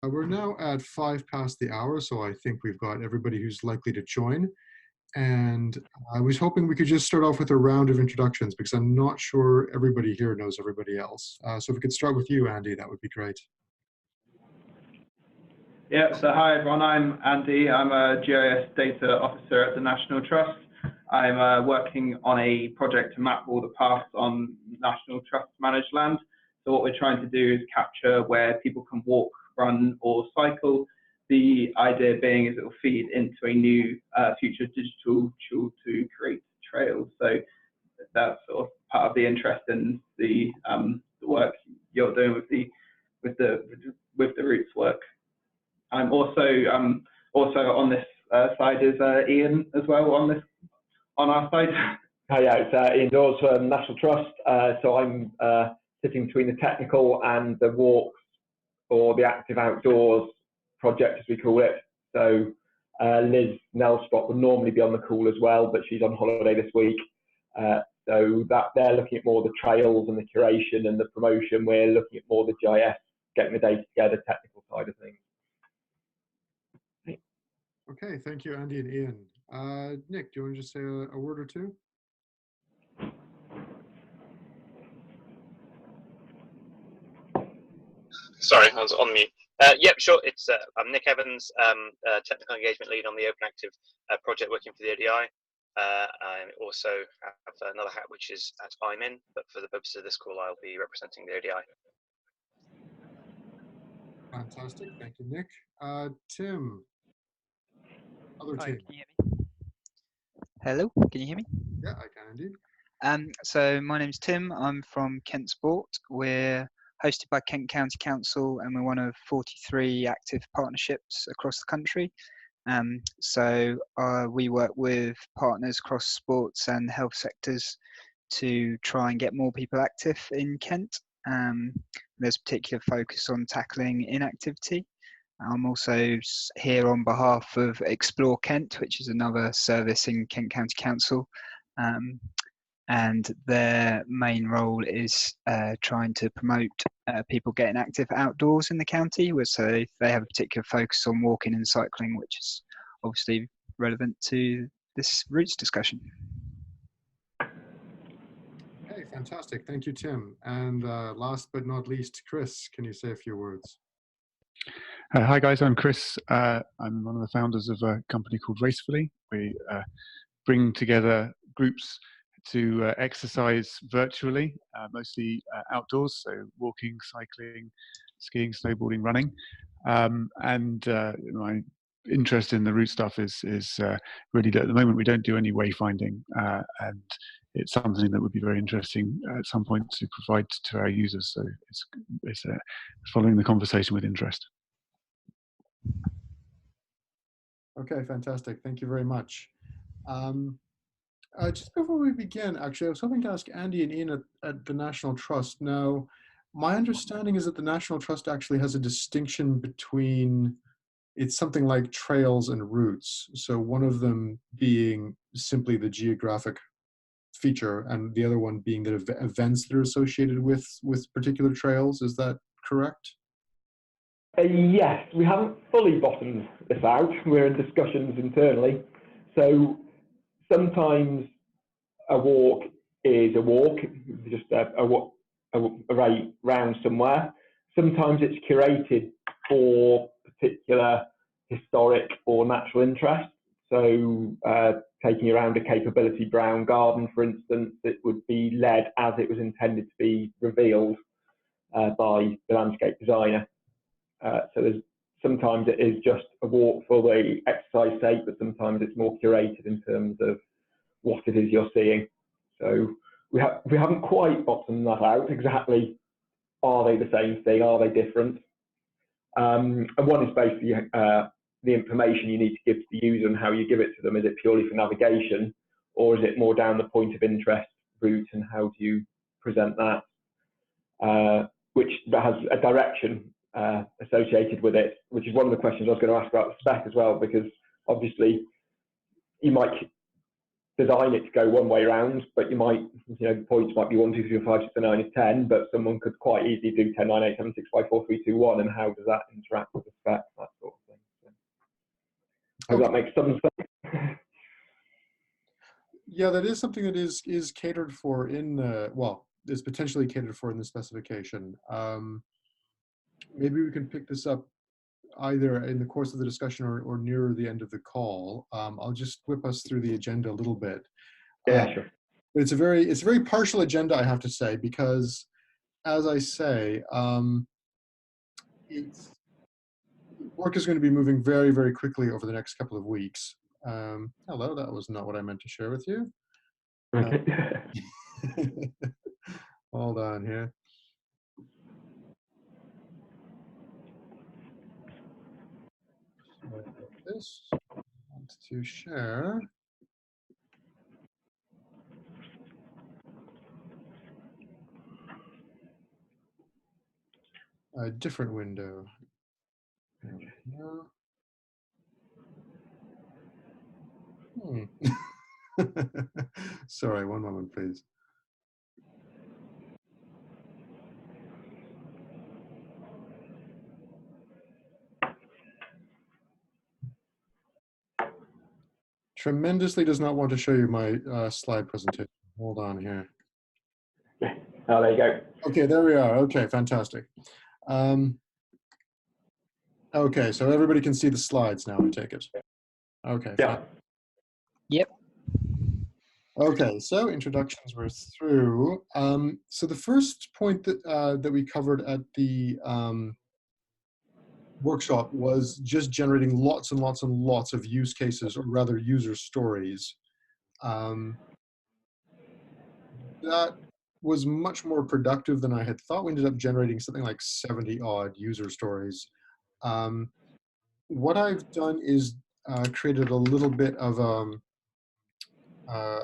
We're now at 5 past the hour, so I think we've got everybody who's likely to join. And I was hoping we could just start off with a round of introductions because I'm not sure everybody here knows everybody else. So if we could start with you, Andy, that would be great. Yeah, so hi everyone, I'm Andy. I'm a GIS data officer at the National Trust. I'm working on a project to map all the paths on National Trust managed land. So what we're trying to do is capture where people can walk, run or cycle. The idea being is it will feed into a new future digital tool to create trails. So that's sort of part of the interest in the work you're doing with the roots work. I'm also on this side is Ian as well on our side. Hi, yeah, it's Ian Dawes from National Trust. So I'm sitting between the technical and the walks or the active outdoors project, as we call it. So Liz Nelspot would normally be on the call as well, but she's on holiday this week. So that they're looking at more the trails and the curation and the promotion. We're looking at more the GIS, getting the data together, technical side of things. Okay, thank you, Andy and Ian. Nick, do you want to just say a word or two? Sorry, I was on mute. Yep, sure. I'm Nick Evans, technical engagement lead on the OpenActive project working for the ODI. I also have another hat, which is at IMIN, but for the purpose of this call, I'll be representing the ODI. Fantastic, thank you, Nick. Tim. Other Hi, Tim. can you hear me? Hello, can you hear me? Yeah, I can indeed. So my name's Tim. I'm from Kent Sport. We're hosted by Kent County Council, and we're one of 43 active partnerships across the country. So we work with partners across sports and health sectors to try and get more people active in Kent. There's a particular focus on tackling inactivity. I'm also here on behalf of Explore Kent, which is another service in Kent County Council. And their main role is trying to promote people getting active outdoors in the county. So they have a particular focus on walking and cycling, which is obviously relevant to this routes discussion. Okay, fantastic. Thank you, Tim. And last but not least, Chris, can you say a few words? Hi guys, I'm Chris. I'm one of the founders of a company called Racefully. We bring together groups to exercise virtually, mostly outdoors, so walking, cycling, skiing, snowboarding, running. My interest in the route stuff is really that at the moment we don't do any wayfinding, and it's something that would be very interesting at some point to provide to our users. So it's following the conversation with interest. Okay, fantastic. Thank you very much. Just before we begin, actually, I was hoping to ask Andy and Ian at the National Trust. Now, my understanding is that the National Trust actually has a distinction between, it's something like trails and routes. So one of them being simply the geographic feature and the other one being the events that are associated with particular trails. Is that correct? Yes, we haven't fully bottomed this out. We're in discussions internally. So sometimes a walk is a walk, just a right round somewhere. Sometimes it's curated for particular historic or natural interest. So taking around a capability brown garden, for instance, it would be led as it was intended to be revealed by the landscape designer. So sometimes it is just a walk for the exercise sake, but sometimes it's more curated in terms of what it is you're seeing. So we haven't quite bottomed that out exactly. Are they the same thing? Are they different? And one is basically the information you need to give to the user and how you give it to them. Is it purely for navigation, or is it more down the point of interest route, and how do you present that? Which has a direction associated with it, which is one of the questions I was going to ask about the spec as well, because obviously you might design it to go one way around, but you might, the points might be 1, 2, 3, 4, 5, 6, 7, 8, 9, 10, but someone could quite easily do 10, 9, 8, 7, 6, 5, 4, 3, 2, 1, and how does that interact with the Hope Okay. that makes some sense. Yeah, that is something that is catered for in the, well, is potentially catered for in the specification. Maybe we can pick this up either in the course of the discussion or nearer the end of the call. I'll just whip us through the agenda a little bit. Yeah, sure. It's a very partial agenda, I have to say, because as I say, it's work is going to be moving very, very quickly over the next couple of weeks. Hello, that was not what I meant to share with you. Okay. Hold on here. So this, I want to share. A different window. There we go. Sorry, one moment, please. Tremendously does not want to show you my slide presentation. Hold on here. Oh, there you go. Okay, there we are. Okay, fantastic. Okay, so everybody can see the slides now, I take it. Okay, Yeah. fine. Yep. Okay, so introductions were through. So the first point that we covered at the workshop was just generating lots and lots and lots of use cases, or rather user stories. That was much more productive than I had thought. We ended up generating something like 70 odd user stories. What I've done is created a little bit of a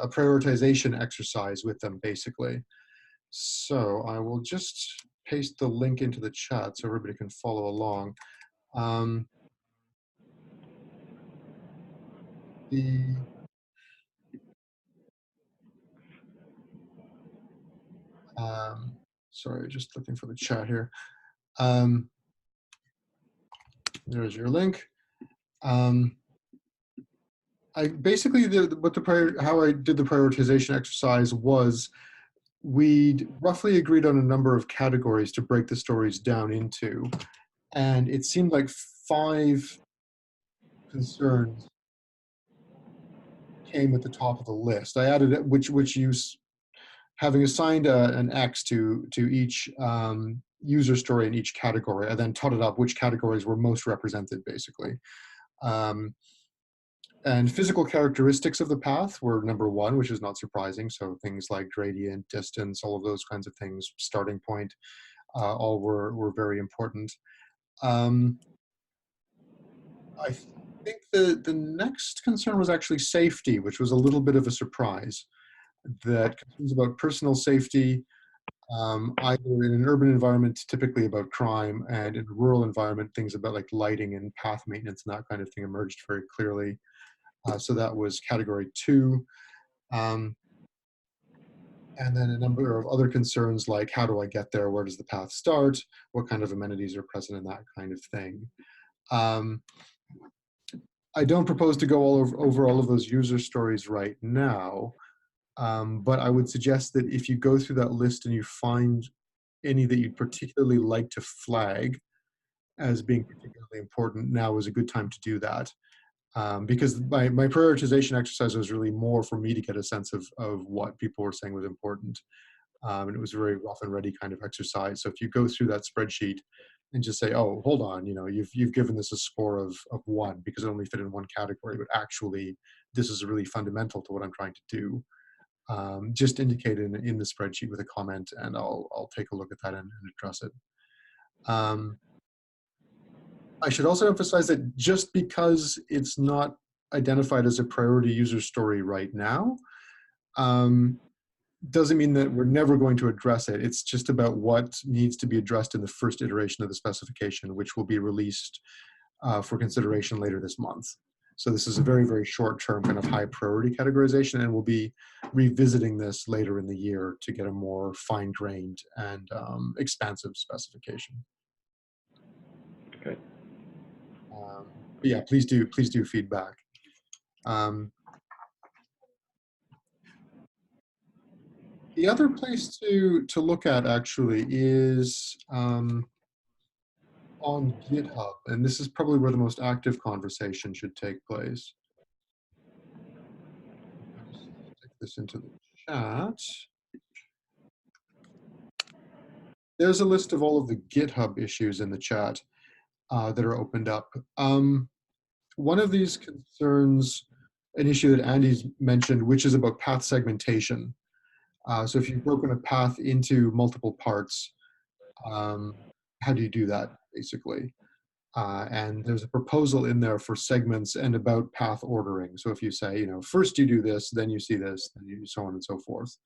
prioritization exercise with them, basically. So I will just paste the link into the chat so everybody can follow along. Sorry, just looking for the chat here. There's your link. I basically how I did the prioritization exercise was we'd roughly agreed on a number of categories to break the stories down into, and it seemed like 5 concerns came at the top of the list. I added it, which use having assigned an X to each user story in each category. I then totted up which categories were most represented, basically. And physical characteristics of the path were number 1, which is not surprising. So things like gradient, distance, all of those kinds of things, starting point, all were very important. I think the next concern was actually safety, which was a little bit of a surprise. That concerns about personal safety, either in an urban environment, typically about crime, and in a rural environment, things about like lighting and path maintenance and that kind of thing emerged very clearly. So that was category 2. And then a number of other concerns like how do I get there? Where does the path start? What kind of amenities are present in that kind of thing? I don't propose to go over all of those user stories right now, but I would suggest that if you go through that list and you find any that you'd particularly like to flag as being particularly important, now is a good time to do that. Because my prioritization exercise was really more for me to get a sense of what people were saying was important. And it was a very rough and ready kind of exercise. So if you go through that spreadsheet and just say, oh, hold on, you've given this a score of 1 because it only fit in 1 category, but actually this is really fundamental to what I'm trying to do. Just indicate it in the spreadsheet with a comment, and I'll take a look at that and address it. I should also emphasize that just because it's not identified as a priority user story right now, doesn't mean that we're never going to address it. It's just about what needs to be addressed in the first iteration of the specification, which will be released for consideration later this month. So this is a very, very short-term kind of high priority categorization, and we'll be revisiting this later in the year to get a more fine-grained and expansive specification. Okay. But yeah, please do feedback. The other place to look at actually is on GitHub, and this is probably where the most active conversation should take place. I'll just stick this into the chat. There's a list of all of the GitHub issues in the chat that are opened up. One of these concerns an issue that Andy's mentioned, which is about path segmentation. So if you've broken a path into multiple parts, how do you do that, basically? And there's a proposal in there for segments and about path ordering. So if you say, you know, first you do this, then you see this, then you do so on and so forth.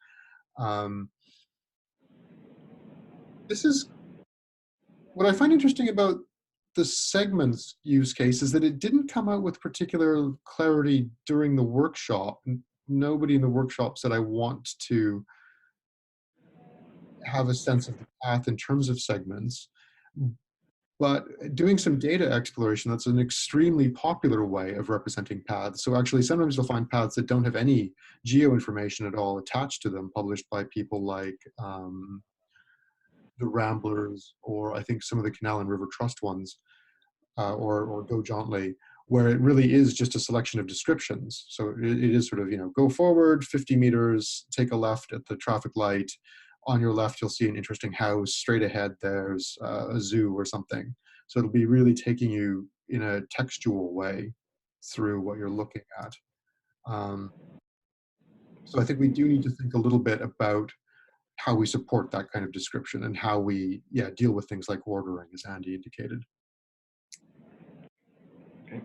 This is what I find interesting about the segments use case is that it didn't come out with particular clarity during the workshop. Nobody in the workshop said, I want to have a sense of the path in terms of segments. But doing some data exploration, that's an extremely popular way of representing paths. So actually, sometimes you'll find paths that don't have any geo information at all attached to them, published by people like the Ramblers, or I think some of the Canal and River Trust ones, or Go Jauntly, where it really is just a selection of descriptions. So it is sort of, you know, go forward 50 meters, take a left at the traffic light. On your left, you'll see an interesting house. Straight ahead, there's a zoo or something. So it'll be really taking you in a textual way through what you're looking at. So I think we do need to think a little bit about how we support that kind of description and how we, deal with things like ordering, as Andy indicated. Okay.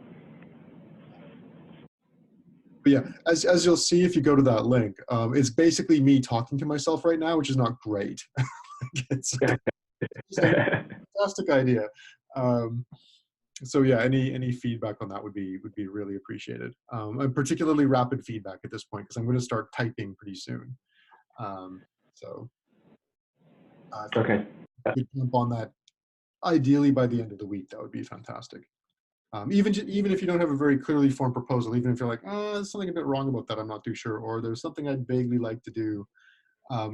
But yeah, as you'll see if you go to that link, it's basically me talking to myself right now, which is not great. It's a fantastic idea. So yeah, any feedback on that would be really appreciated, and particularly rapid feedback at this point, because I'm going to start typing pretty soon. So okay. if we jump on that, ideally by the end of the week, that would be fantastic. Even if you don't have a very clearly formed proposal, even if you're like, oh, there's something a bit wrong about that, I'm not too sure, or there's something I'd vaguely like to do,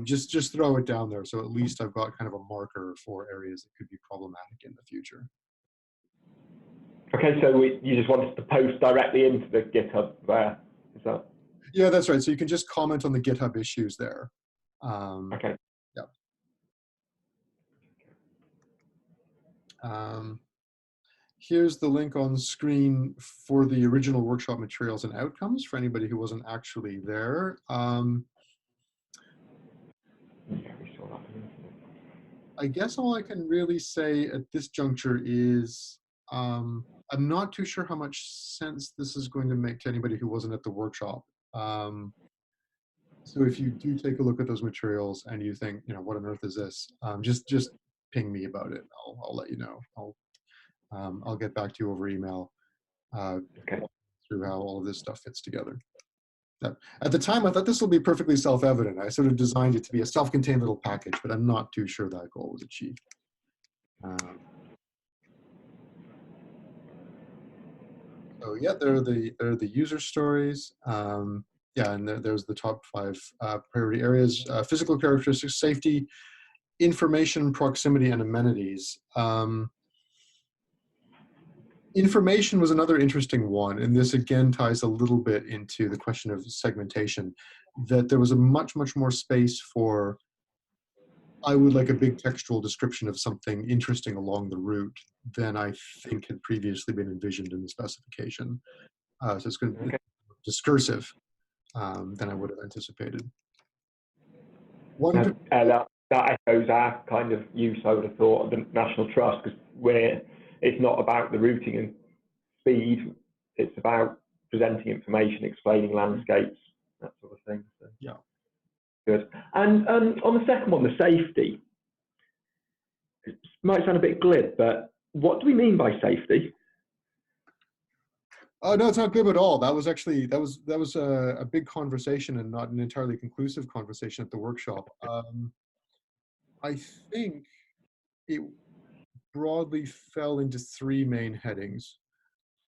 just throw it down there. So at least I've got kind of a marker for areas that could be problematic in the future. Okay, so you just want us to post directly into the GitHub there, is that? Yeah, that's right. So you can just comment on the GitHub issues there. Okay. Yeah. Here's the link on screen for the original workshop materials and outcomes for anybody who wasn't actually there. I guess all I can really say at this juncture is I'm not too sure how much sense this is going to make to anybody who wasn't at the workshop. So if you do take a look at those materials and you think, you know, what on earth is this? Just ping me about it. I'll let you know. I'll get back to you over email through how all of this stuff fits together. At the time, I thought this will be perfectly self-evident. I sort of designed it to be a self-contained little package, but I'm not too sure that goal was achieved. So yeah, there are the user stories. Yeah, and there's the top 5 priority areas: physical characteristics, safety, information, proximity, and amenities. Information was another interesting one, and this again ties a little bit into the question of segmentation, that there was a much more space for, I would like a big textual description of something interesting along the route than I think had previously been envisioned in the specification. So it's going to be discursive than I would have anticipated. That echoes our kind of use, I would have thought, of the National Trust, because it's not about the routing and speed, it's about presenting information, explaining landscapes, that sort of thing. So. Yeah. Good. And on the second one, the safety, it might sound a bit glib, but what do we mean by safety? Oh no, it's not glib at all. That was actually that was a big conversation and not an entirely conclusive conversation at the workshop. I think it broadly fell into 3 main headings.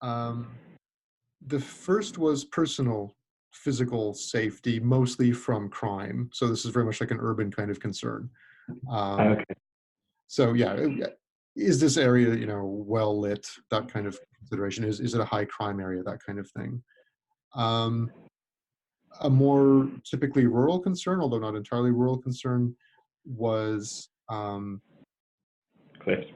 The first was personal physical safety, mostly from crime. So this is very much like an urban kind of concern. Okay. So yeah, is this area, you know, well lit? That kind of consideration. Is it a high crime area? That kind of thing. A more typically rural concern, although not entirely rural concern, was Cliffs.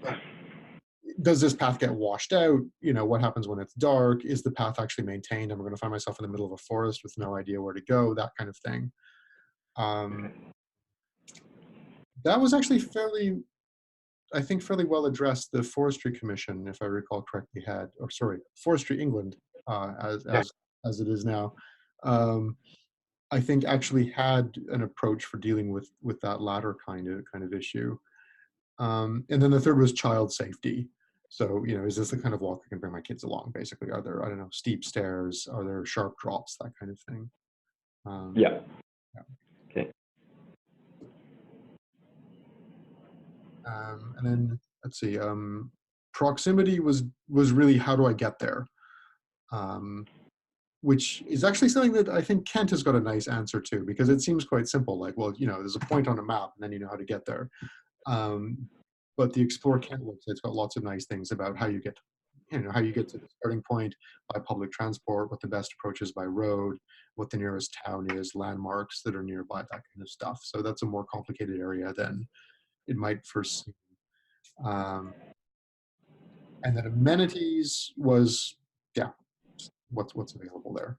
does this path get washed out? You know, what happens when it's dark? Is the path actually maintained? Am I going to find myself in the middle of a forest with no idea where to go? That kind of thing. That was actually fairly, I think, fairly well addressed. The Forestry Commission, if I recall correctly, had, or sorry, Forestry England, as it is now, I think actually had an approach for dealing with that latter kind of issue. And then the third was child safety. So, you know, is this the kind of walk I can bring my kids along? Basically, are there, I don't know, steep stairs? Are there sharp drops? That kind of thing. Yeah. Yeah. Okay. And then let's see. Proximity was really, how do I get there? Which is actually something that I think Kent has got a nice answer to, because it seems quite simple. Like, well, you know, there's a point on a map, and then you know how to get there. But the Explore Kent website's got lots of nice things about how you get, you know, how you get to the starting point by public transport, what the best approach is by road, what the nearest town is, landmarks that are nearby, that kind of stuff. So that's a more complicated area than it might first seem. And then amenities was, yeah, what's available there.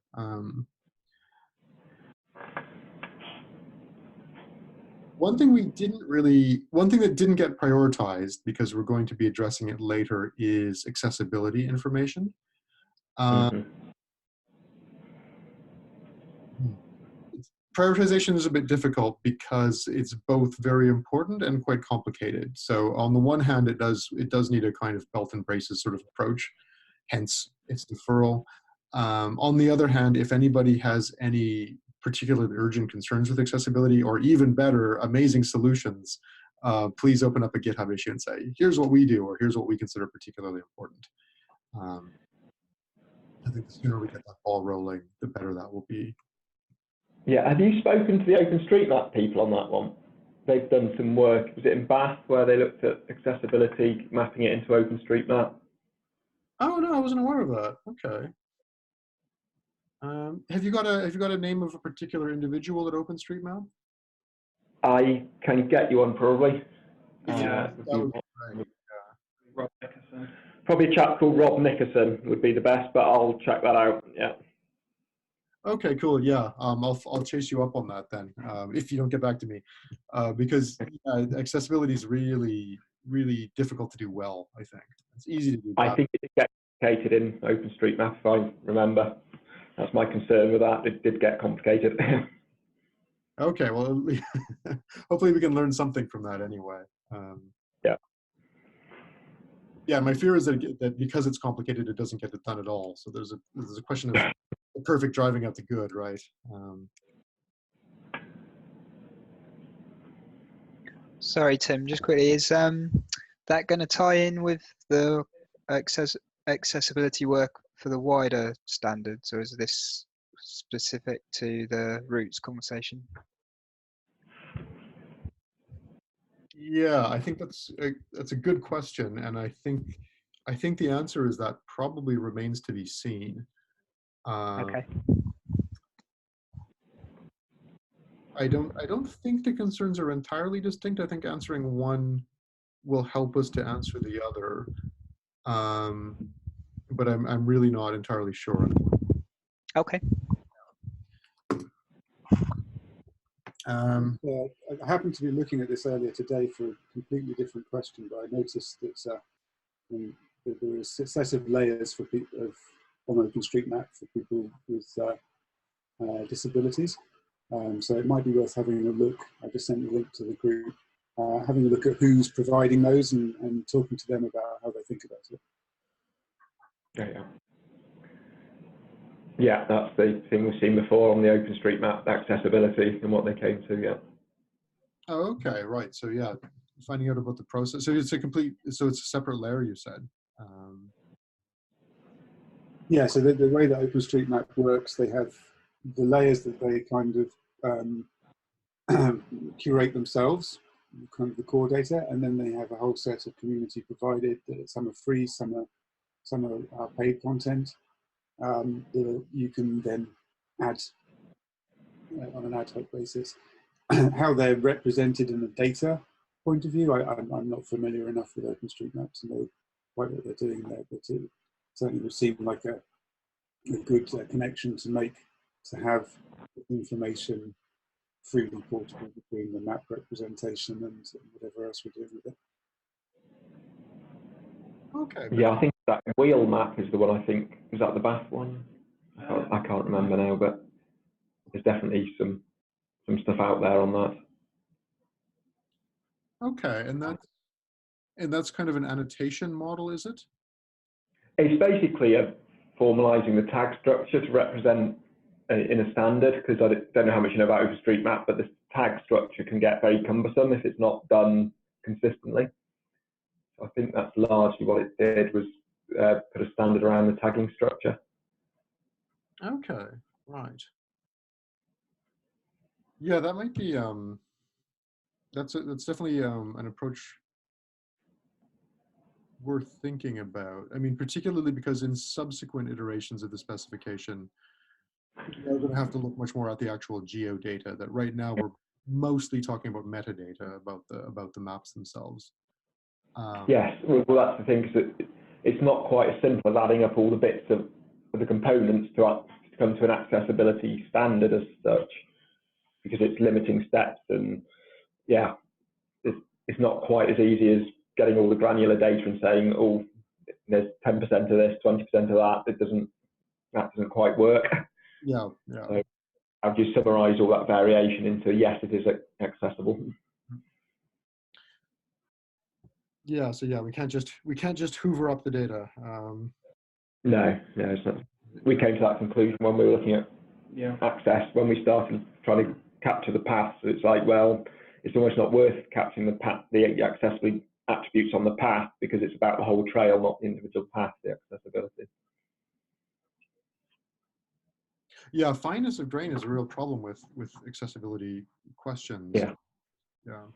One thing that didn't get prioritized, because we're going to be addressing it later, is accessibility information. Prioritization is a bit difficult because it's both very important and quite complicated. So on the one hand, it does need a kind of belt and braces sort of approach, hence its deferral. On the other hand, if anybody has any particularly urgent concerns with accessibility, or even better, amazing solutions, please open up a GitHub issue and say, here's what we do, or here's what we consider particularly important. I think the sooner we get that ball rolling, the better that will be. Yeah, have you spoken to the OpenStreetMap people on that one? They've done some work, was it in Bath, where they looked at accessibility, mapping it into OpenStreetMap? Oh no, I wasn't aware of that. Okay. Have you got a name of a particular individual at OpenStreetMap? I can get you one probably. Yeah, that would be great. Rob Nickerson. Probably a chap called Rob Nickerson would be the best, but I'll check that out. Yeah. Okay, cool. Yeah, I'll chase you up on that then, if you don't get back to me, because accessibility is really difficult to do well. I think it's easy to do bad. I think it did get complicated in OpenStreetMap, if I remember. That's my concern with that. It did get complicated. Okay, well, hopefully we can learn something from that anyway. Yeah. Yeah, my fear is that because it's complicated, it doesn't get it done at all. So there's a question of the perfect driving out the good, right? Sorry, Tim, just quickly, is that going to tie in with the accessibility work for the wider standards, or is this specific to the routes conversation? Yeah, I think that's a good question, and I think the answer is that probably remains to be seen. Okay. I don't think the concerns are entirely distinct. I think answering one will help us to answer the other, but I'm really not entirely sure. Okay. I happened to be looking at this earlier today for a completely different question, but I noticed that there are successive layers for people on OpenStreetMap for people with disabilities. So it might be worth having a look. I just sent the link to the group, having a look at who's providing those and talking to them about how they think about it. Yeah, that's the thing we've seen before on the OpenStreetMap accessibility and what they came to. Yeah. Oh, okay, right. So yeah, finding out about the process. So it's a separate layer, you said. Yeah, so the way that OpenStreetMap works, they have the layers that they kind of curate themselves, kind of the core data, and then they have a whole set of community provided. Some are free, some are paid content that you can then add on an ad hoc basis. How they're represented in a data point of view, I'm not familiar enough with OpenStreetMap to know quite what they're doing there, but it certainly would seem like a good connection to have information freely portable between the map representation and whatever else we're doing with it. Okay. Yeah, I think that wheel map is the one. I think, is that the Bath one? I can't remember now, but there's definitely some stuff out there on that. Okay, and that's kind of an annotation model, is it? It's basically formalizing the tag structure to represent in a standard, because I don't know how much you know about OpenStreetMap, but the tag structure can get very cumbersome if it's not done consistently. I think that's largely what it did, was put a standard around the tagging structure. Okay, right. Yeah, that might be that's definitely an approach worth thinking about. I mean, particularly because in subsequent iterations of the specification, we're going to have to look much more at the actual geodata. That right now we're mostly talking about metadata about the maps themselves. Yes, well, that's the thing, because it's not quite as simple as adding up all the bits of the components to come to an accessibility standard as such, because it's limiting steps, and yeah, it's not quite as easy as getting all the granular data and saying, oh, there's 10% of this, 20% of that. That doesn't quite work. Yeah, yeah. So I've just summarised all that variation into yes, it is accessible. Yeah, so yeah, we can't just hoover up the data. No, it's not. We came to that conclusion when we were looking at access, when we started trying to capture the path. So it's like, well, it's almost not worth capturing the path, the accessibility attributes on the path, because it's about the whole trail, not the individual path, the accessibility. Yeah, fineness of grain is a real problem with accessibility questions. Yeah. Yeah.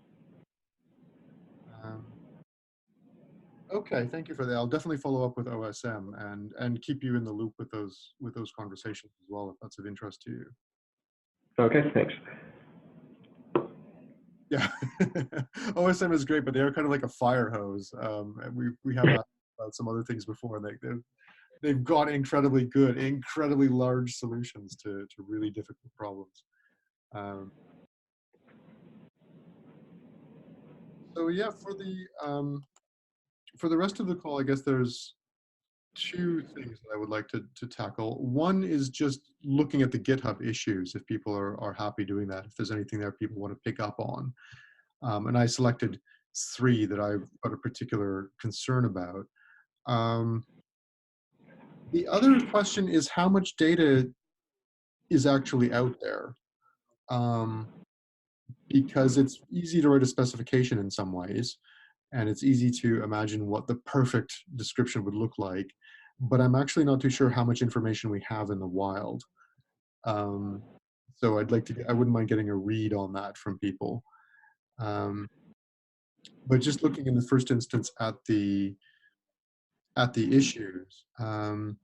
Okay, thank you for that. I'll definitely follow up with OSM and keep you in the loop with those conversations as well, if that's of interest to you. Okay, thanks. Yeah, OSM is great, but they're kind of like a fire hose. And we have asked about some other things before, and they've got incredibly good, incredibly large solutions to really difficult problems. So yeah, for the rest of the call, I guess there's two things that I would like to tackle. One is just looking at the GitHub issues, if people are happy doing that, if there's anything there people want to pick up on. And I selected 3 that I've got a particular concern about. The other question is how much data is actually out there? Because it's easy to write a specification in some ways, and it's easy to imagine what the perfect description would look like, but I'm actually not too sure how much information we have in the wild. So I wouldn't mind getting a read on that from people. But just looking in the first instance at the issues. So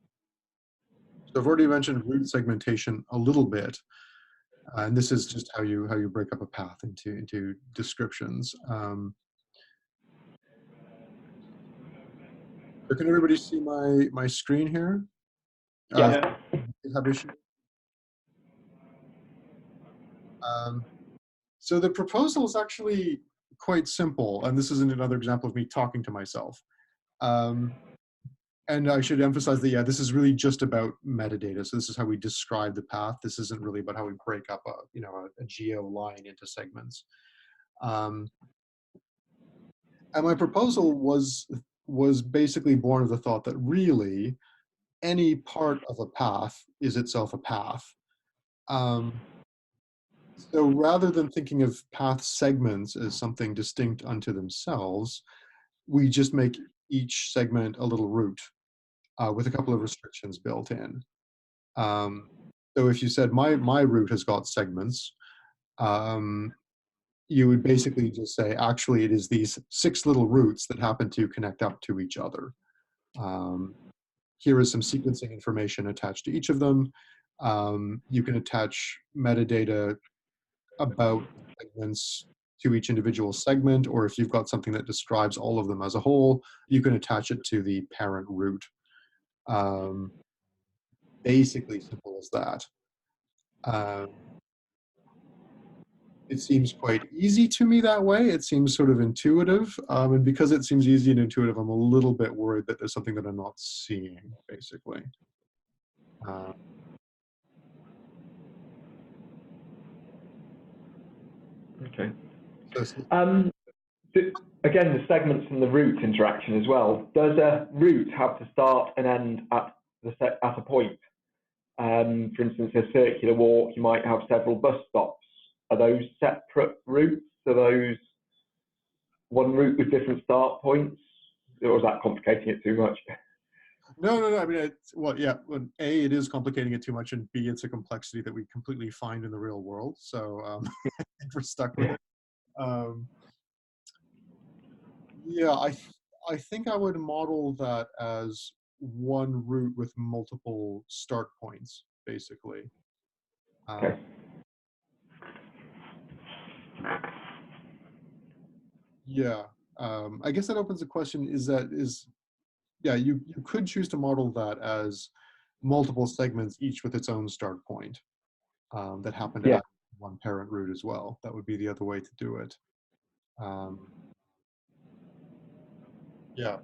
I've already mentioned route segmentation a little bit, and this is just how you break up a path into descriptions. So can everybody see my screen here? Yeah. GitHub issue. So the proposal is actually quite simple, and this isn't another example of me talking to myself. And I should emphasize that, yeah, this is really just about metadata. So this is how we describe the path. This isn't really about how we break up a geo line into segments. And my proposal was basically born of the thought that really any part of a path is itself a path. So rather than thinking of path segments as something distinct unto themselves, we just make each segment a little route. with a couple of restrictions built in. So if you said my route has got segments, you would basically just say, actually, it is these 6 little routes that happen to connect up to each other. Here is some sequencing information attached to each of them. You can attach metadata about segments to each individual segment, or if you've got something that describes all of them as a whole, you can attach it to the parent route. Basically simple as that. It seems quite easy to me that way. It seems sort of intuitive. And because it seems easy and intuitive, I'm a little bit worried that there's something that I'm not seeing, basically. Okay. So, Again, the segments and the route interaction as well. Does a route have to start and end at a point? For instance, a circular walk, you might have several bus stops. Are those separate routes? Are those one route with different start points? Or is that complicating it too much? No. I mean, well, yeah. A, it is complicating it too much, and B, it's a complexity that we completely find in the real world. So we're stuck with it. Yeah, I think I would model that as one route with multiple start points, basically. Okay. Yeah, I guess that opens the question: yeah, you could choose to model that as multiple segments, each with its own start point, that happen to have one parent route as well. That would be the other way to do it. Yeah,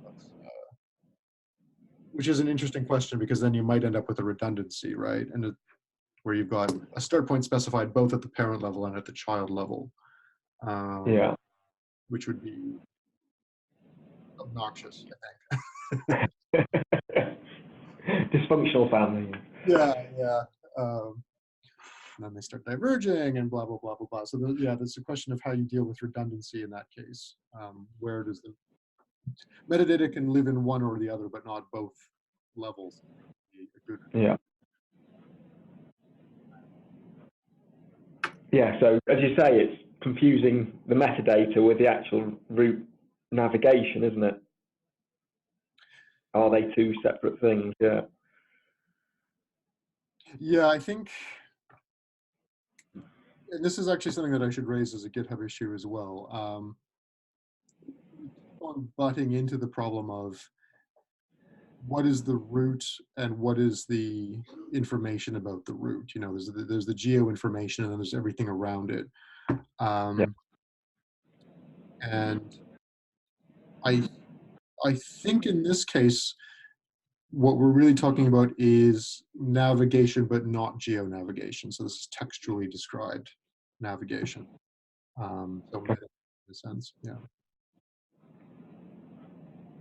which is an interesting question, because then you might end up with a redundancy, right? And where you've got a start point specified both at the parent level and at the child level, which would be obnoxious, I think. Dysfunctional family. Yeah. And then they start diverging and blah, blah, blah, blah, blah. So there's a question of how you deal with redundancy in that case. Where does the metadata can live in one or the other, but not both levels? Yeah, so as you say, it's confusing the metadata with the actual route navigation, isn't it? Are they two separate things? Yeah. Yeah, I think, and this is actually something that I should raise as a GitHub issue as well. On butting into the problem of what is the route and what is the information about the route. You know, there's the geo information, and then there's everything around it. And I think in this case, what we're really talking about is navigation, but not geo navigation. So this is textually described navigation. So in a sense, yeah.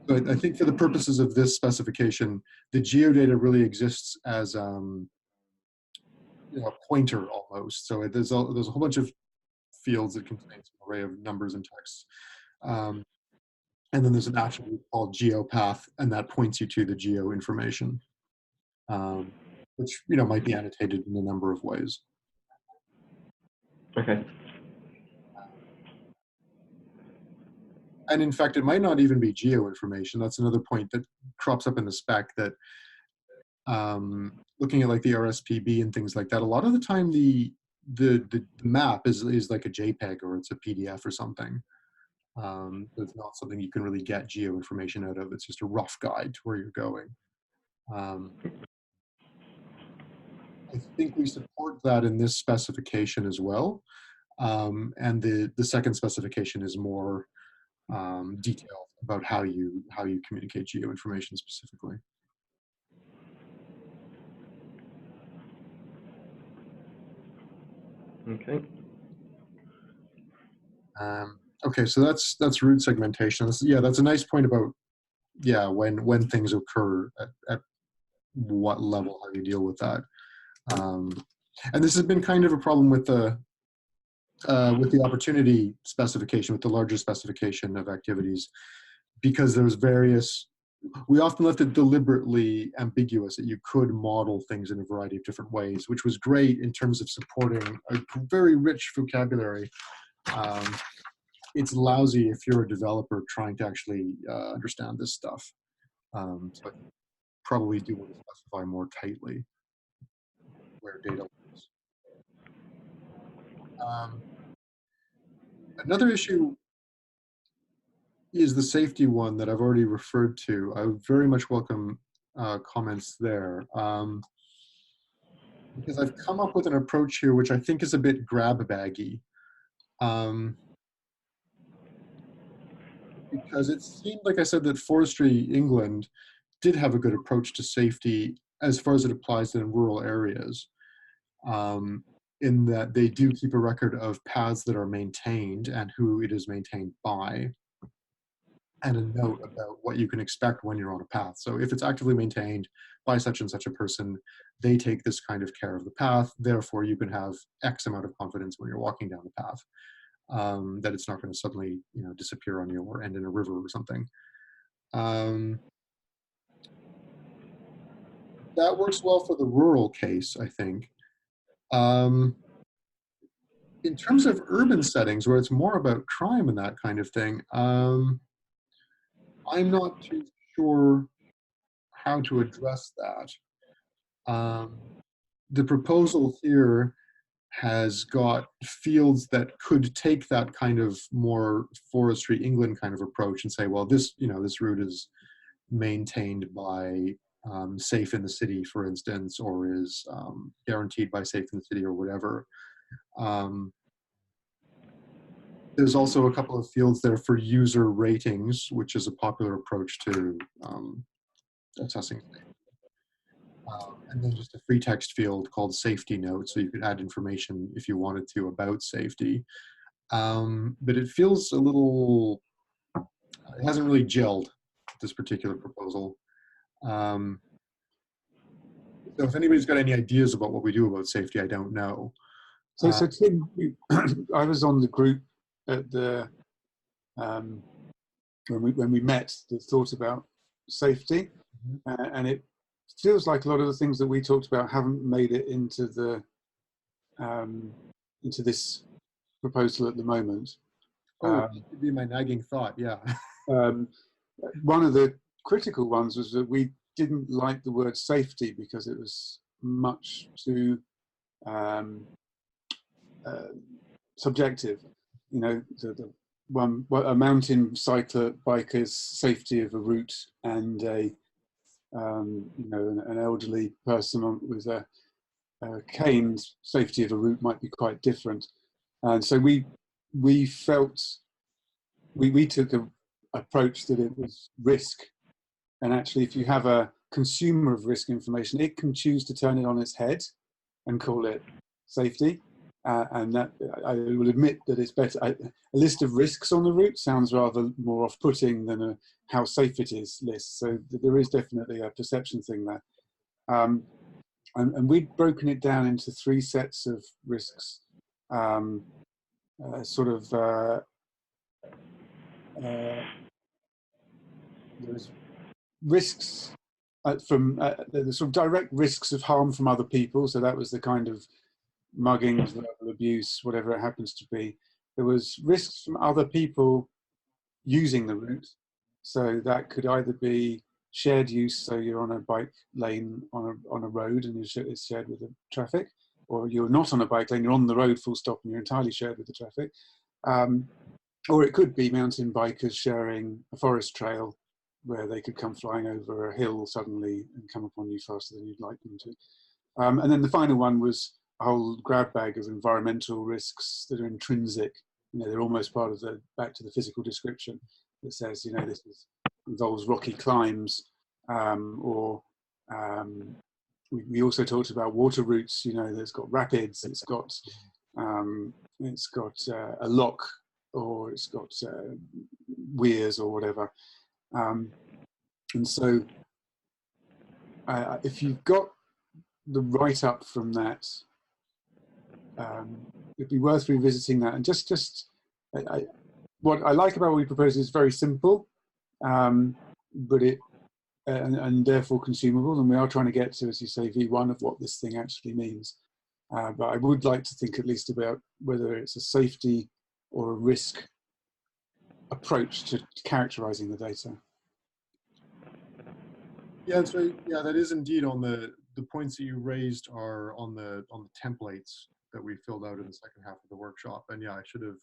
But I think for the purposes of this specification, the geodata really exists as a pointer almost. So there's a whole bunch of fields that contain an array of numbers and text. And then there's an attribute called geopath, and that points you to the geo information, which might be annotated in a number of ways. Okay. And in fact, it might not even be geo information. That's another point that crops up in the spec, that looking at like the RSPB and things like that, a lot of the time the map is like a JPEG or it's a PDF or something. It's not something you can really get geo information out of. It's just a rough guide to where you're going. I think we support that in this specification as well. And the second specification is more detailed about how you communicate geo information specifically. Okay. Okay, so that's route segmentation. That's a nice point about when things occur at what level, how you deal with that. And this has been kind of a problem with the opportunity specification, with the larger specification of activities, because there's various we often left it deliberately ambiguous that you could model things in a variety of different ways, which was great in terms of supporting a very rich vocabulary. It's lousy if you're a developer trying to actually understand this stuff. So I probably do want to specify more tightly where data lives. Another issue is the safety one that I've already referred to. I would very much welcome comments there. Because I've come up with an approach here which I think is a bit grab-baggy. Because it seemed, like I said, that Forestry England did have a good approach to safety as far as it applies in rural areas, in that they do keep a record of paths that are maintained and who it is maintained by, and a note about what you can expect when you're on a path. So if it's actively maintained by such and such a person, they take this kind of care of the path, therefore you can have X amount of confidence when you're walking down the path, that it's not going to suddenly, you know, disappear on you or end in a river or something. That works well for the rural case, I think. In terms of urban settings where it's more about crime and that kind of thing, I'm not too sure how to address that. The proposal here has got fields that could take that kind of more Forestry England kind of approach and say, well, this, you know, this route is maintained by Safe in the City, for instance, or is guaranteed by Safe in the City or whatever. There's also a couple of fields there for user ratings, which is a popular approach to assessing things. And then just a free text field called safety note, so you could add information if you wanted to about safety. But it feels a little, it hasn't really gelled, this particular proposal. So if anybody's got any ideas about what we do about safety, I don't know. So Tim, I was on the group at the when we met that thought about safety, and it feels like a lot of the things that we talked about haven't made it into the into this proposal at the moment. That could be my nagging thought, yeah. One of the critical ones was that we didn't like the word safety because it was much too subjective. You know, a mountain biker's safety of a route and a you know, an elderly person with a cane's safety of a route might be quite different. And so we felt we took an approach that it was risk. And actually, if you have a consumer of risk information, it can choose to turn it on its head and call it safety. And that, I will admit that it's better. A list of risks on the route sounds rather more off-putting than a how safe it is list. So there is definitely a perception thing there. And we'd broken it down into 3 sets of risks. There's risks from the sort of direct risks of harm from other people. So that was the kind of muggings, verbal abuse, whatever it happens to be. There was risks from other people using the route. So that could either be shared use, so you're on a bike lane on a road and it's shared with the traffic, or you're not on a bike lane, you're on the road full stop and you're entirely shared with the traffic. Or it could be mountain bikers sharing a forest trail where they could come flying over a hill suddenly and come upon you faster than you'd like them to. And then the final one was a whole grab bag of environmental risks that are intrinsic. You know, they're almost part of the, back to the physical description that says, you know, this involves rocky climbs, we also talked about water routes. You know, there's got rapids, it's got a lock, or it's got weirs or whatever. And so if you've got the write-up from that, it'd be worth revisiting that. And what I like about what we propose is very simple, but it and therefore consumable. And we are trying to get to, as you say, V1 of what this thing actually means. But I would like to think at least about whether it's a safety or a risk approach to characterizing the data. Yeah, so yeah, that is indeed on the points that you raised are on the templates that we filled out in the second half of the workshop. And yeah, I should have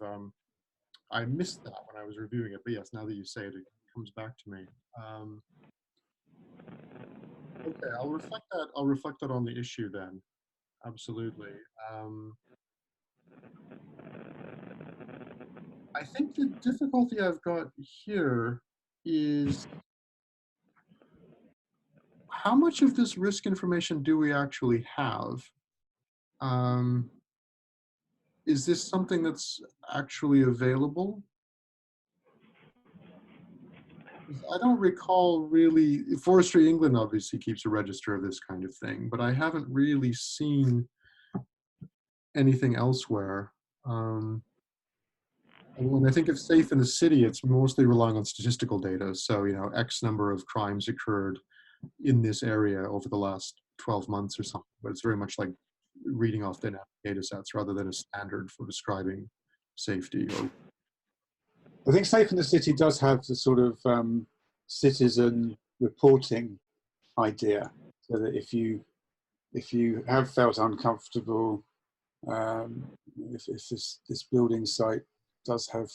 I missed that when I was reviewing it, but yes, now that you say it, it comes back to me. Okay, I'll reflect that on the issue then. Absolutely. I think the difficulty I've got here is how much of this risk information do we actually have? Is this something that's actually available? I don't recall really. Forestry England obviously keeps a register of this kind of thing, but I haven't really seen anything elsewhere. And when I think of safe in the city, it's mostly relying on statistical data. So, you know, X number of crimes occurred in this area over the last 12 months or something, but it's very much like reading off the data sets rather than a standard for describing safety. Or I think Safe in the City does have the sort of citizen reporting idea, so that if you have felt uncomfortable, if this building site does have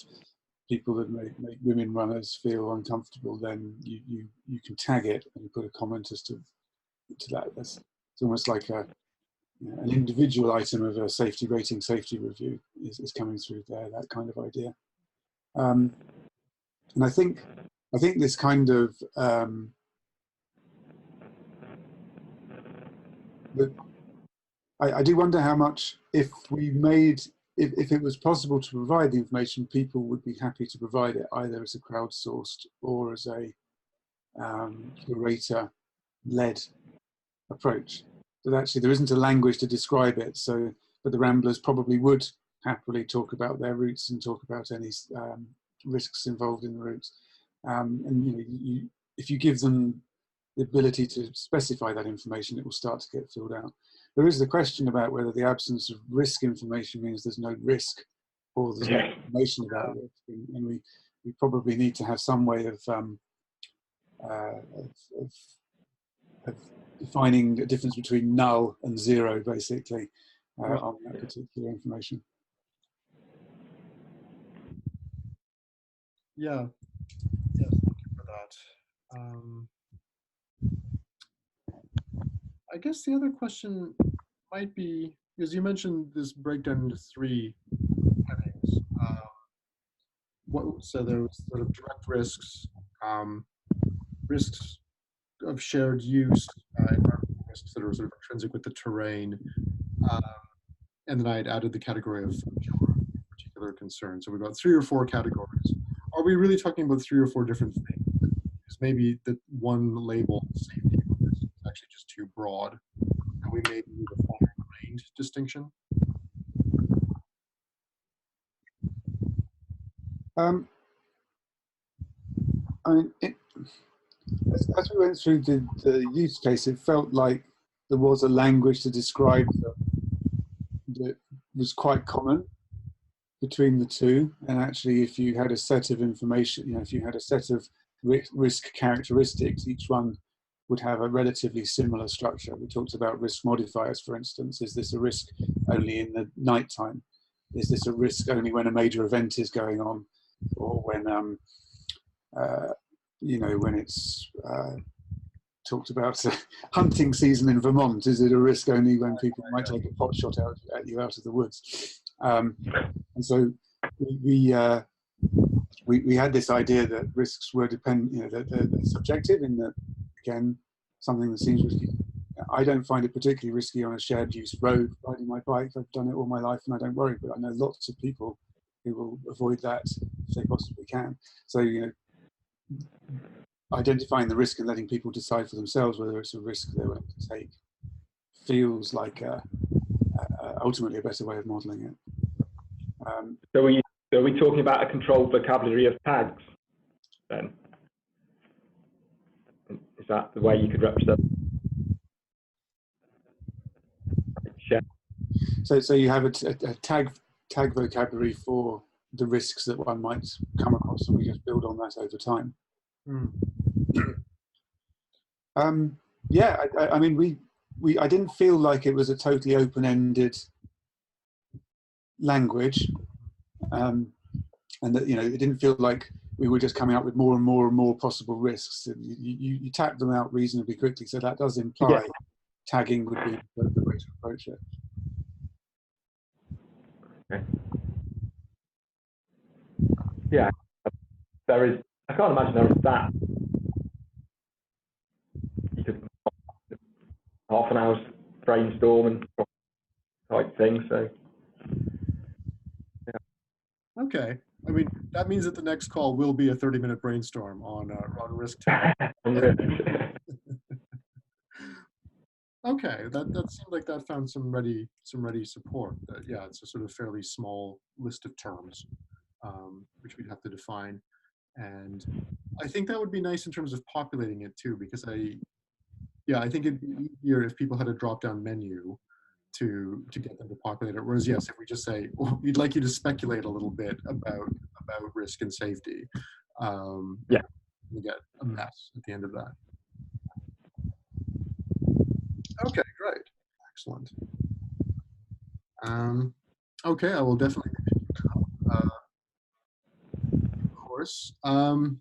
people that make women runners feel uncomfortable, then you can tag it and put a comment as to that. It's almost like an individual item of a safety rating, safety review is coming through there. That kind of idea. And I think this kind of I do wonder how much, if it was possible to provide the information, people would be happy to provide it either as a crowdsourced or as a curator-led approach. But actually, there isn't a language to describe it. So, but the Ramblers probably would happily talk about their routes and talk about any risks involved in the routes. And you know, if you give them the ability to specify that information, it will start to get filled out. There is the question about whether the absence of risk information means there's no risk, or there's no information about risk. And we probably need to have some way of defining the difference between null and zero, basically, on that particular information. yeah, yes, thank you for that. I guess the other question might be, because you mentioned this breakdown into 3 headings. So there was sort of direct risks, risks of shared use, environmental risks that are sort of intrinsic with the terrain, and then I had added the category of particular concern. So we've got 3 or 4 categories. Are we really talking about 3 or 4 different things? Because maybe the one label, safety, is actually just too broad, and we may need a fine-grained distinction. I mean, as we went through the use case, it felt like there was a language to describe that was quite common between the two. And actually, if you had a set of information, if you had a set of risk characteristics, each one would have a relatively similar structure. We talked about risk modifiers, for instance. Is this a risk only in the nighttime? Is this a risk only when a major event is going on, or when when it's talked about hunting season in Vermont? Is it a risk only when people might take a pot shot at you out of the woods? And so we had this idea that risks were that they're subjective, in that, again, something that seems risky. I don't find it particularly risky on a shared use road riding my bike. I've done it all my life and I don't worry, but I know lots of people who will avoid that if they possibly can. So, identifying the risk and letting people decide for themselves whether it's a risk they're willing to take feels like ultimately a better way of modeling it. So are we talking about a controlled vocabulary of tags then? Is that the way you could represent? So you have a tag vocabulary for the risks that one might come across, and we just build on that over time. Yeah, I mean, I didn't feel like it was a totally open-ended language, and that, you know, it didn't feel like we were just coming up with more and more and more possible risks. You tapped them out reasonably quickly, so that does imply tagging would be the way to approach it. Okay. Yeah, there is. I can't imagine there is that. You could half an hour's brainstorm and type thing. So. Yeah. Okay. I mean, that means that the next call will be a 30-minute brainstorm on risk tagging. Okay, that seemed like that found some ready support. Yeah, it's a sort of fairly small list of terms, which we'd have to define, and I think that would be nice in terms of populating it too, because I think it'd be easier if people had a drop-down menu to get them to populate it. Whereas, yes, if we just say, well, we'd like you to speculate a little bit about risk and safety, yeah, we get a mess at the end of that. Okay, great. Excellent. Okay, I will definitely be picking that up, of course. So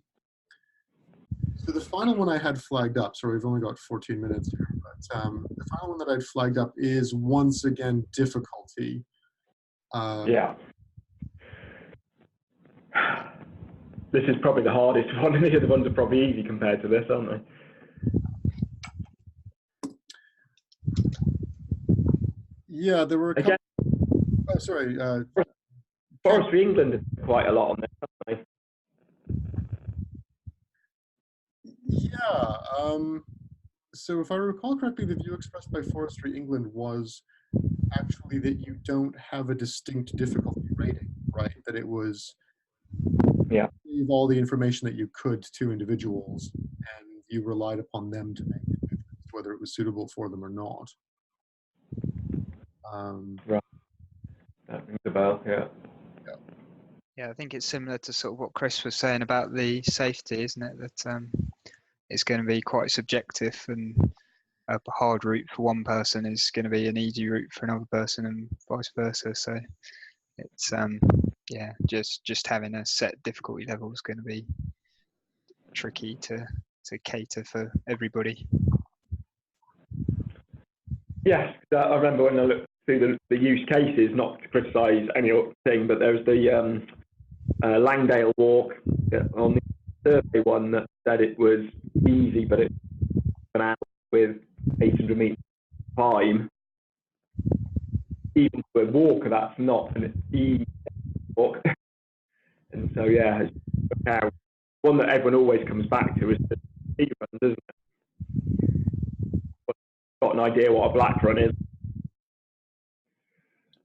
the final one I had flagged up, so we've only got 14 minutes here, but the final one that I'd flagged up is, once again, difficulty. Yeah. This is probably the hardest one, and the other ones are probably easy compared to this, aren't they? Yeah, there were a couple. Oh, sorry. Forestry England did quite a lot on this, haven't they? Yeah. So if I recall correctly, the view expressed by Forestry England was actually that you don't have a distinct difficulty rating, right? That it was give all the information that you could to individuals, and you relied upon them to make the judgment whether it was suitable for them or not. Right. That rings a bell, yeah. Yeah, I think it's similar to sort of what Chris was saying about the safety, isn't it? That it's going to be quite subjective, and a hard route for one person is going to be an easy route for another person, and vice versa. So it's yeah, just having a set difficulty level is going to be tricky to cater for everybody. Yes, I remember when I looked through the use cases, not to criticise any thing, but there was the Langdale walk on the survey one that said it was easy, but it's an hour with 800 metres time. Even for a walker, that's not an easy walk. And so, yeah, one that everyone always comes back to is the speed runs, isn't it? Got an idea what a black run is.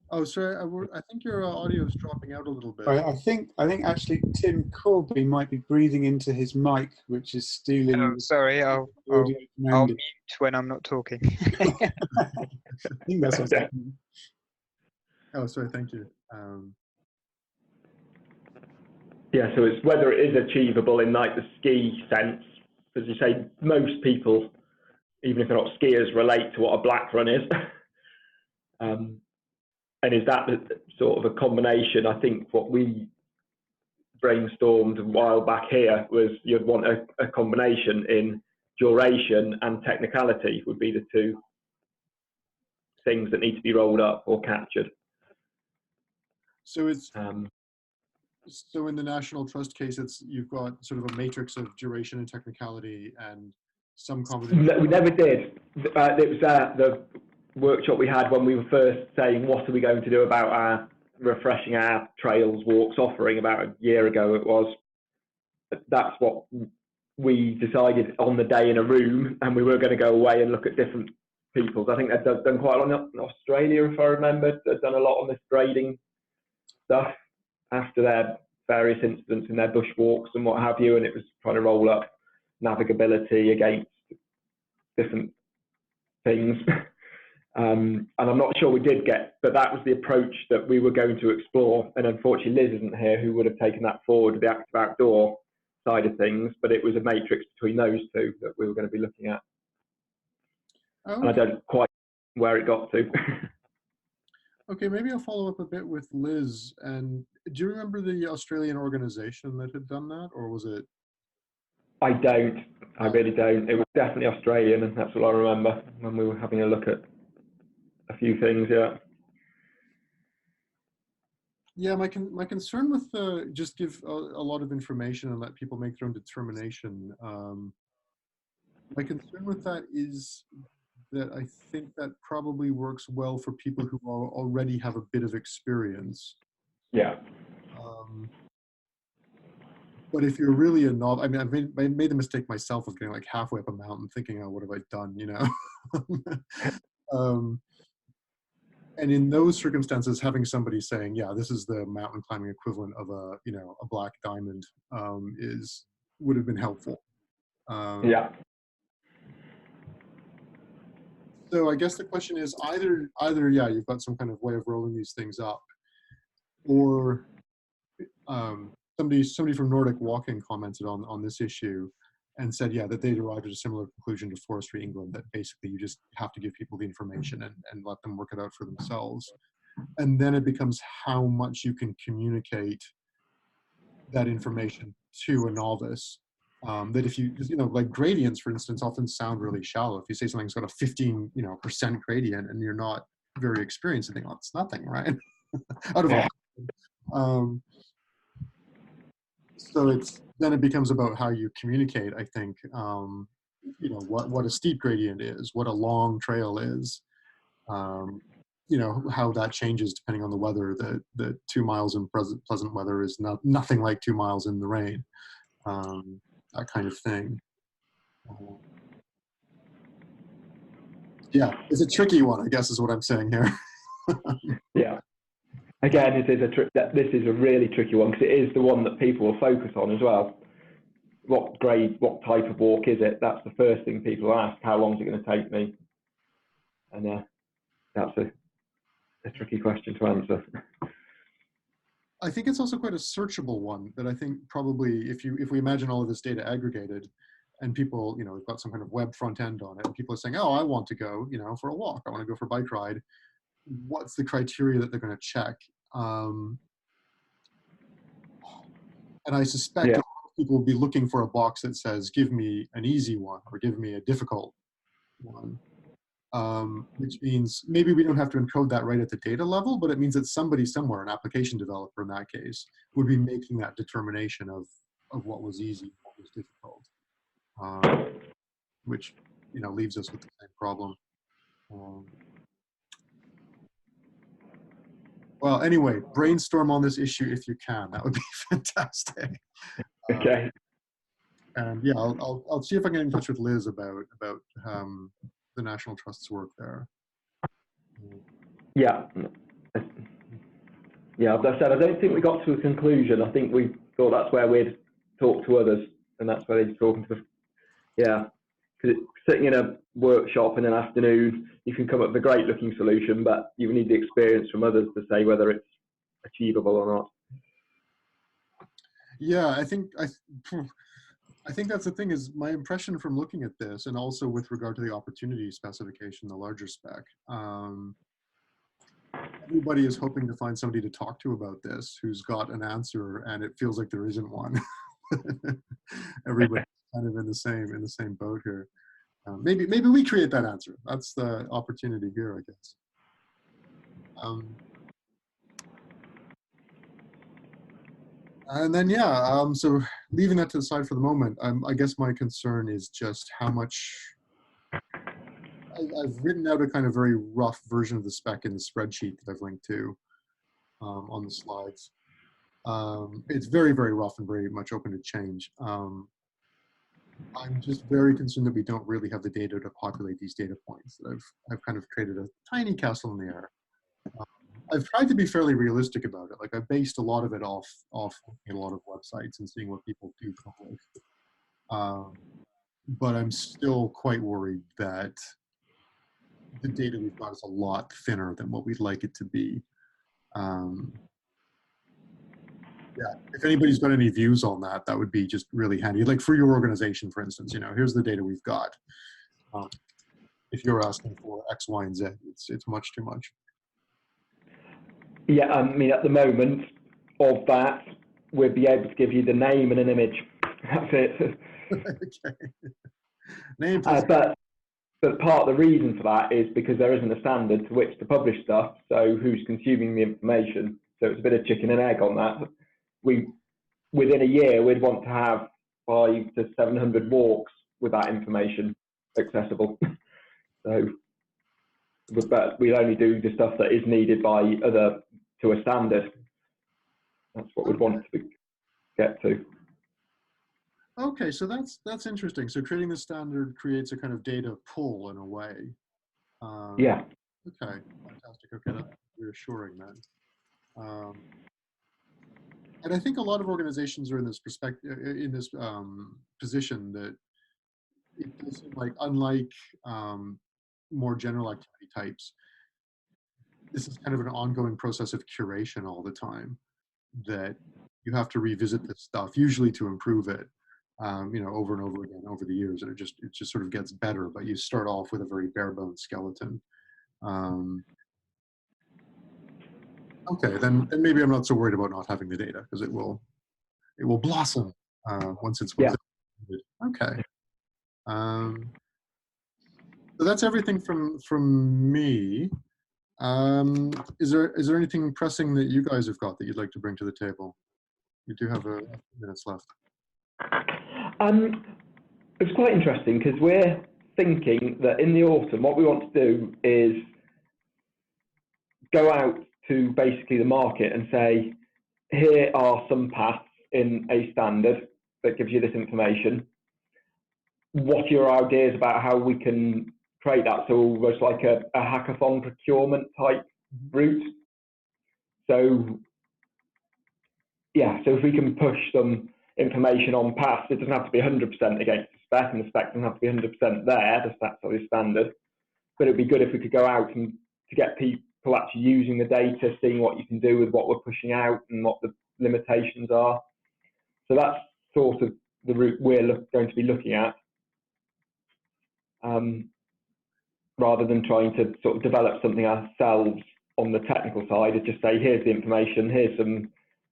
Oh, sorry. I think your audio is dropping out a little bit. I think actually Tim Corby might be breathing into his mic, which is stealing. Oh, sorry, I'll mute when I'm not talking. I think that's what's happening. Oh, sorry. Thank you. Yeah, so it's whether it is achievable in like the ski sense, as you say, most people, even if they're not skiers, relate to what a black run is. And is that sort of a combination? I think what we brainstormed a while back here was you'd want a combination in duration and technicality would be the two things that need to be rolled up or captured. So it's so in the National Trust case, you've got sort of a matrix of duration and technicality and some combination. No, we never did. It was the workshop we had when we were first saying what are we going to do about refreshing our trails walks offering about a year ago it was. That's what we decided on the day in a room, and we were going to go away and look at different people's. I think they've done quite a lot in Australia, if I remember. They've done a lot on this grading stuff after their various incidents in their bushwalks and what have you, and it was trying to roll up navigability against different things. And I'm not sure we did get, but that was the approach that we were going to explore. And unfortunately, Liz isn't here, who would have taken that forward, the active outdoor side of things. But it was a matrix between those two that we were going to be looking at. Okay. And I don't quite know where it got to. Okay, maybe I'll follow up a bit with Liz. And do you remember the Australian organization that had done that, or was it? I don't. I really don't. It was definitely Australian, and that's all I remember when we were having a look at a few things. Yeah. Yeah, my concern with just give a lot of information and let people make their own determination. My concern with that is that I think that probably works well for people who already have a bit of experience. Yeah. But if you're really a novice, I mean, I made the mistake myself of getting like halfway up a mountain thinking, oh, what have I done, you know? And in those circumstances, having somebody saying, yeah, this is the mountain climbing equivalent of a, you know, a black diamond would have been helpful. Yeah. So I guess the question is either, yeah, you've got some kind of way of rolling these things up, or somebody from Nordic Walking commented on this issue and said, yeah, that they arrived at a similar conclusion to Forestry England, that basically you just have to give people the information and let them work it out for themselves. And then it becomes how much you can communicate that information to a novice. That if you know, like gradients, for instance, often sound really shallow. If you say something's got a 15% gradient and you're not very experienced, you think, oh, it's nothing, right? Out of all. So then it becomes about how you communicate, I think, you know, what a steep gradient is, what a long trail is, you know, how that changes depending on the weather, that 2 miles in pleasant weather is nothing like 2 miles in the rain, that kind of thing. Yeah, it's a tricky one, I guess is what I'm saying here. Yeah. Again, this is a really tricky one because it is the one that people will focus on as well. What grade, what type of walk is it? That's the first thing people ask. How long is it going to take me? And that's a tricky question to answer. I think it's also quite a searchable one that I think probably if we imagine all of this data aggregated and people, you know, we've got some kind of web front end on it and people are saying, oh, I want to go, you know, for a walk. I want to go for a bike ride. What's the criteria that they're going to check? And I suspect people will be looking for a box that says, give me an easy one or give me a difficult one. Which means maybe we don't have to encode that right at the data level, but it means that somebody somewhere, an application developer in that case, would be making that determination of what was easy, what was difficult, which, you know, leaves us with the same problem. Well, anyway, brainstorm on this issue if you can. That would be fantastic. Okay. And yeah, I'll see if I can get in touch with Liz about the National Trust's work there. Yeah. Yeah, as I said, I don't think we got to a conclusion. I think we thought that's where we'd talk to others, and that's where they're talking to us. Yeah, because sitting in a workshop in an afternoon, you can come up with a great looking solution, but you need the experience from others to say whether it's achievable or not. Yeah, I think that's the thing, is my impression from looking at this, and also with regard to the opportunity specification, the larger spec, everybody is hoping to find somebody to talk to about this who's got an answer, and it feels like there isn't one. Everybody's kind of in the same boat here. Maybe we create that answer. That's the opportunity here, I guess. And then, yeah, so leaving that to the side for the moment, I guess my concern is just how much, I've written out a kind of very rough version of the spec in the spreadsheet that I've linked to on the slides. It's very, very rough and very much open to change. I'm just very concerned that we don't really have the data to populate these data points. I've kind of created a tiny castle in the air. I've tried to be fairly realistic about it. Like, I've based a lot of it off looking at a lot of websites and seeing what people do publish. but I'm still quite worried that the data we've got is a lot thinner than what we'd like it to be. Yeah, if anybody's got any views on that, that would be just really handy. Like for your organization, for instance, you know, here's the data we've got. If you're asking for X, Y, and Z, it's much too much. Yeah, I mean, at the moment of that, we'd be able to give you the name and an image. That's it. Okay. Name, but part of the reason for that is because there isn't a standard to which to publish stuff, so who's consuming the information? So it's a bit of chicken and egg on that. Within a year, we'd want to have 500 to 700 walks with that information accessible. So, but we'll only do the stuff that is needed by to a standard. That's what we'd want to get to. Okay, so that's interesting. So creating the standard creates a kind of data pool in a way. Yeah. Okay, fantastic. Okay, that's reassuring then. And I think a lot of organizations are in this position that it does seem like, unlike more general activity types, this is kind of an ongoing process of curation all the time, that you have to revisit this stuff, usually to improve it, you know, over and over again over the years, and it just sort of gets better, but you start off with a very bare bones skeleton. Okay, then maybe I'm not so worried about not having the data, because it will blossom once it's okay. So that's everything from me. Is there anything pressing that you guys have got that you'd like to bring to the table? We do have a few minutes left. It's quite interesting because we're thinking that in the autumn, what we want to do is go out to basically the market and say, here are some paths in a standard that gives you this information. What are your ideas about how we can create that? So almost like a hackathon procurement type route. So yeah, so if we can push some information on paths, it doesn't have to be 100% against the spec, and the spec doesn't have to be 100% there, the spec's obviously standard. But it'd be good if we could go out and to get people actually using the data, seeing what you can do with what we're pushing out and what the limitations are. So that's sort of the route we're going to be looking at, rather than trying to sort of develop something ourselves on the technical side. Is just say, here's the information, here's some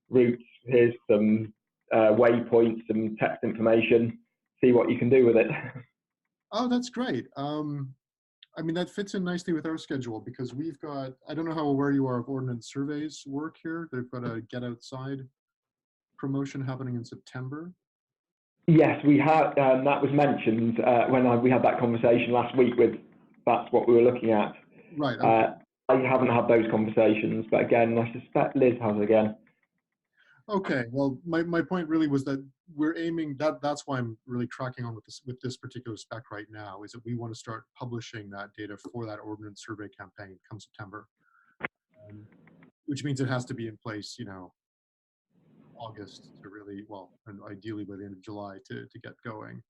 routes, here's some waypoints, some text information, see what you can do with it. Oh, that's great. I mean, that fits in nicely with our schedule, because we've got, I don't know how aware you are of Ordnance Survey's work here. They've got a Get Outside promotion happening in September. Yes, we had, that was mentioned when we had that conversation last week with, that's what we were looking at. Right. Okay. I haven't had those conversations, but again, I suspect Liz has again. Okay, well, my point really was that we're aiming, that's why I'm really cracking on with this particular spec right now, is that we want to start publishing that data for that Ordnance Survey campaign come September, which means it has to be in place, you know, August to really, well, and ideally by the end of July to get going.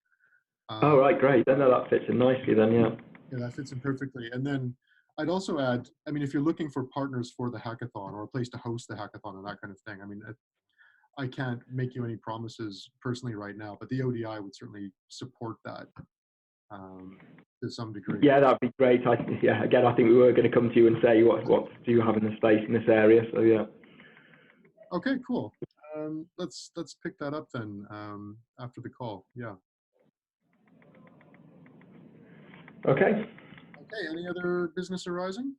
Oh, right, great. Then that fits in nicely then, yeah. Yeah, that fits in perfectly. And then I'd also add, I mean, if you're looking for partners for the hackathon or a place to host the hackathon and that kind of thing, I mean, I can't make you any promises personally right now, but the ODI would certainly support that to some degree. Yeah, that'd be great. Yeah, again, I think we were going to come to you and say, what do you have in the space in this area? So yeah. Okay, cool. Let's pick that up then after the call. Yeah. Okay. Okay. Any other business arising?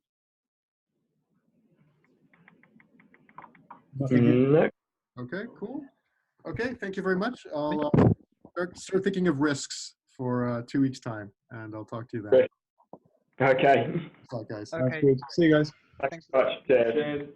No. Okay, cool. Okay, thank you very much. I'll start thinking of risks for 2 weeks' time, and I'll talk to you then. Okay. Bye, guys. Okay. Good. See you guys. Thanks so much. Cheers.